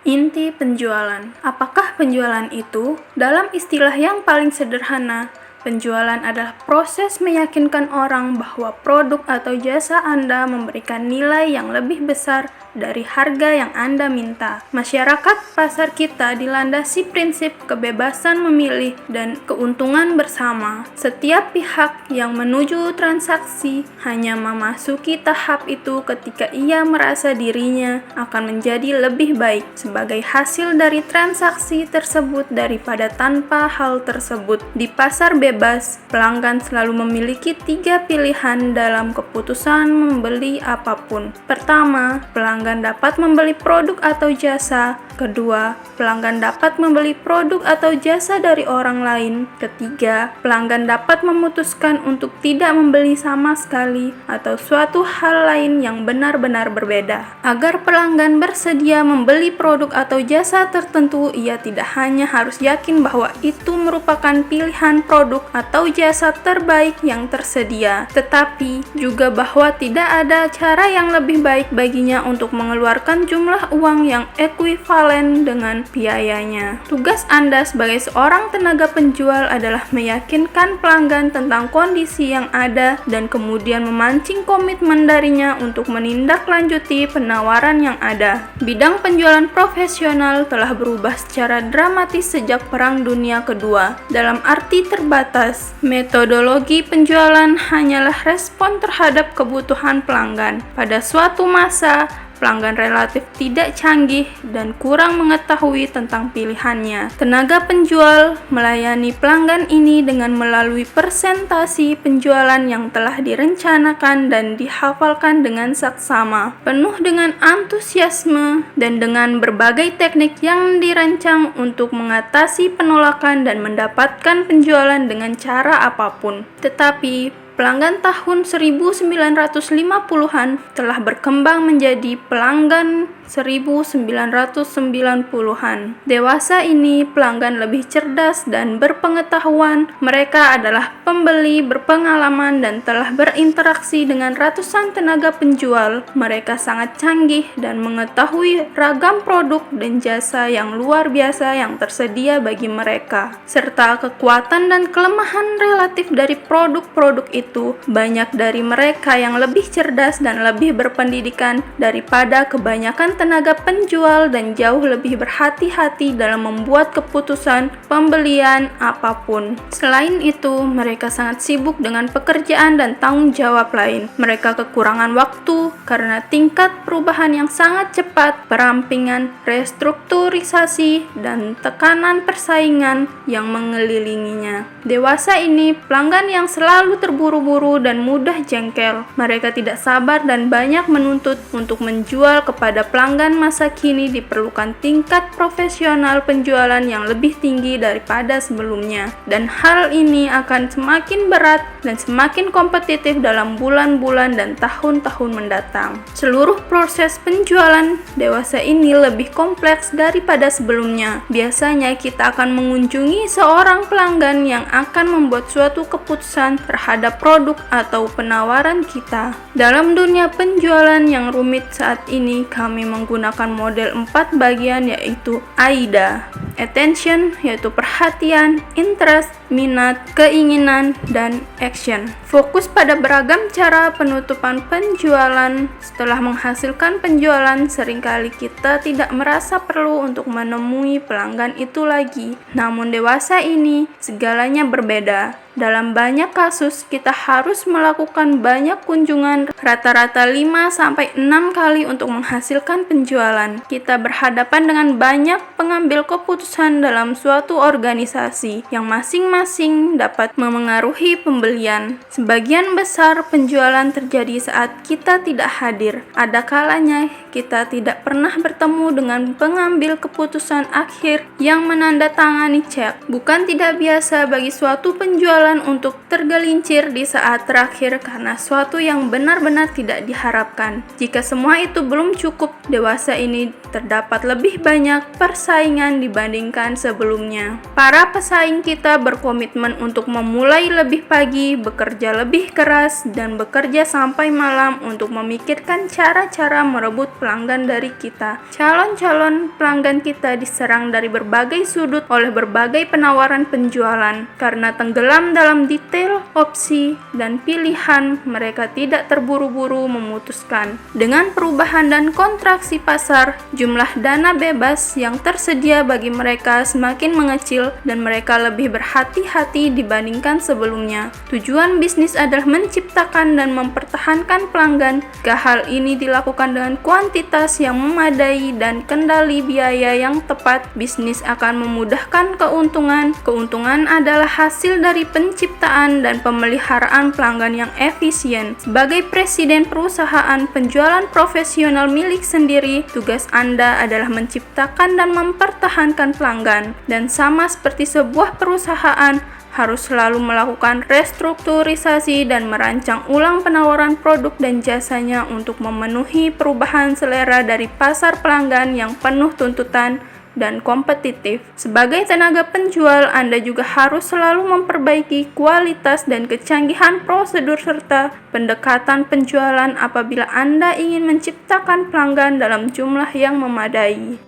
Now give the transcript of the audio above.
Inti penjualan. Apakah penjualan itu? Dalam istilah yang paling sederhana, penjualan adalah proses meyakinkan orang bahwa produk atau jasa Anda memberikan nilai yang lebih besar dari harga yang Anda minta. Masyarakat pasar kita dilandasi prinsip kebebasan memilih dan keuntungan bersama. Setiap pihak yang menuju transaksi hanya memasuki tahap itu ketika ia merasa dirinya akan menjadi lebih baik sebagai hasil dari transaksi tersebut daripada tanpa hal tersebut. Di pasar bebas, pelanggan selalu memiliki 3 pilihan dalam keputusan membeli apapun. Pertama, pelanggan dapat membeli produk atau jasa. Kedua, pelanggan dapat membeli produk atau jasa dari orang lain. Ketiga, pelanggan dapat memutuskan untuk tidak membeli sama sekali atau suatu hal lain yang benar-benar berbeda. Agar pelanggan bersedia membeli produk atau jasa tertentu, ia tidak hanya harus yakin bahwa itu merupakan pilihan produk atau jasa terbaik yang tersedia, tetapi juga bahwa tidak ada cara yang lebih baik baginya untuk mengeluarkan jumlah uang yang ekuivalen dengan biayanya. Tugas Anda sebagai seorang tenaga penjual adalah meyakinkan pelanggan tentang kondisi yang ada dan kemudian memancing komitmen darinya untuk menindaklanjuti penawaran yang ada. Bidang penjualan profesional telah berubah secara dramatis sejak Perang Dunia Kedua. Dalam arti terbatas, metodologi penjualan hanyalah respon terhadap kebutuhan pelanggan. Pada suatu masa, pelanggan relatif tidak canggih dan kurang mengetahui tentang pilihannya. Tenaga penjual melayani pelanggan ini dengan melalui presentasi penjualan yang telah direncanakan dan dihafalkan dengan saksama, penuh dengan antusiasme dan dengan berbagai teknik yang dirancang untuk mengatasi penolakan dan mendapatkan penjualan dengan cara apapun. Tetapi pelanggan tahun 1950-an telah berkembang menjadi pelanggan 1990-an. Dewasa ini pelanggan lebih cerdas dan berpengetahuan. Mereka adalah pembeli berpengalaman dan telah berinteraksi dengan ratusan tenaga penjual. Mereka sangat canggih dan mengetahui ragam produk dan jasa yang luar biasa yang tersedia bagi mereka, serta kekuatan dan kelemahan relatif dari produk-produk itu. Banyak dari mereka yang lebih cerdas dan lebih berpendidikan daripada kebanyakan tenaga penjual dan jauh lebih berhati-hati dalam membuat keputusan pembelian apapun. Selain itu, mereka sangat sibuk dengan pekerjaan dan tanggung jawab lain. Mereka kekurangan waktu karena tingkat perubahan yang sangat cepat, perampingan, restrukturisasi, dan tekanan persaingan yang mengelilinginya. Dewasa ini pelanggan yang selalu terburu-buru dan mudah jengkel. Mereka tidak sabar dan banyak menuntut untuk menjual kepada pelanggan masa kini. Diperlukan tingkat profesional penjualan yang lebih tinggi daripada sebelumnya, dan hal ini akan semakin berat dan semakin kompetitif dalam bulan-bulan dan tahun-tahun mendatang. Seluruh proses penjualan dewasa ini lebih kompleks daripada sebelumnya. Biasanya kita akan mengunjungi seorang pelanggan yang akan membuat suatu keputusan terhadap produk atau penawaran kita. Dalam dunia penjualan yang rumit saat ini, kami menggunakan model 4 bagian, yaitu AIDA. Attention, yaitu perhatian, interest, minat, keinginan, dan action. Fokus pada beragam cara penutupan penjualan. Setelah menghasilkan penjualan, seringkali kita tidak merasa perlu untuk menemui pelanggan itu lagi. Namun dewasa ini, segalanya berbeda. Dalam banyak kasus, kita harus melakukan banyak kunjungan, rata-rata 5-6 kali untuk menghasilkan penjualan. Kita berhadapan dengan banyak pengambil keputusan dalam suatu organisasi yang masing-masing dapat memengaruhi pembelian. Sebagian besar penjualan terjadi saat kita tidak hadir. Ada kalanya kita tidak pernah bertemu dengan pengambil keputusan akhir yang menandatangani cek. Bukan tidak biasa bagi suatu penjualan untuk tergelincir di saat terakhir karena suatu yang benar-benar tidak diharapkan. Jika semua itu belum cukup, dewasa ini terdapat lebih banyak persaingan dibandingkan sebelumnya. Para pesaing kita berkomitmen untuk memulai lebih pagi, bekerja lebih keras, dan bekerja sampai malam untuk memikirkan cara-cara merebut pelanggan. pelanggan dari kita. Calon-calon pelanggan kita diserang dari berbagai sudut oleh berbagai penawaran penjualan. Karena tenggelam dalam detail, opsi, dan pilihan, mereka tidak terburu-buru memutuskan. Dengan perubahan dan kontraksi pasar, jumlah dana bebas yang tersedia bagi mereka semakin mengecil dan mereka lebih berhati-hati dibandingkan sebelumnya. Tujuan bisnis adalah menciptakan dan mempertahankan pelanggan. Jika hal ini dilakukan dengan kuantitas yang memadai dan kendali biaya yang tepat, bisnis akan memudahkan keuntungan. Keuntungan adalah hasil dari penciptaan dan pemeliharaan pelanggan yang efisien. Sebagai presiden perusahaan penjualan profesional milik sendiri, tugas Anda adalah menciptakan dan mempertahankan pelanggan. Dan sama seperti sebuah perusahaan, harus selalu melakukan restrukturisasi dan merancang ulang penawaran produk dan jasanya untuk memenuhi perubahan selera dari pasar pelanggan yang penuh tuntutan dan kompetitif. Sebagai tenaga penjual, Anda juga harus selalu memperbaiki kualitas dan kecanggihan prosedur serta pendekatan penjualan apabila Anda ingin menciptakan pelanggan dalam jumlah yang memadai.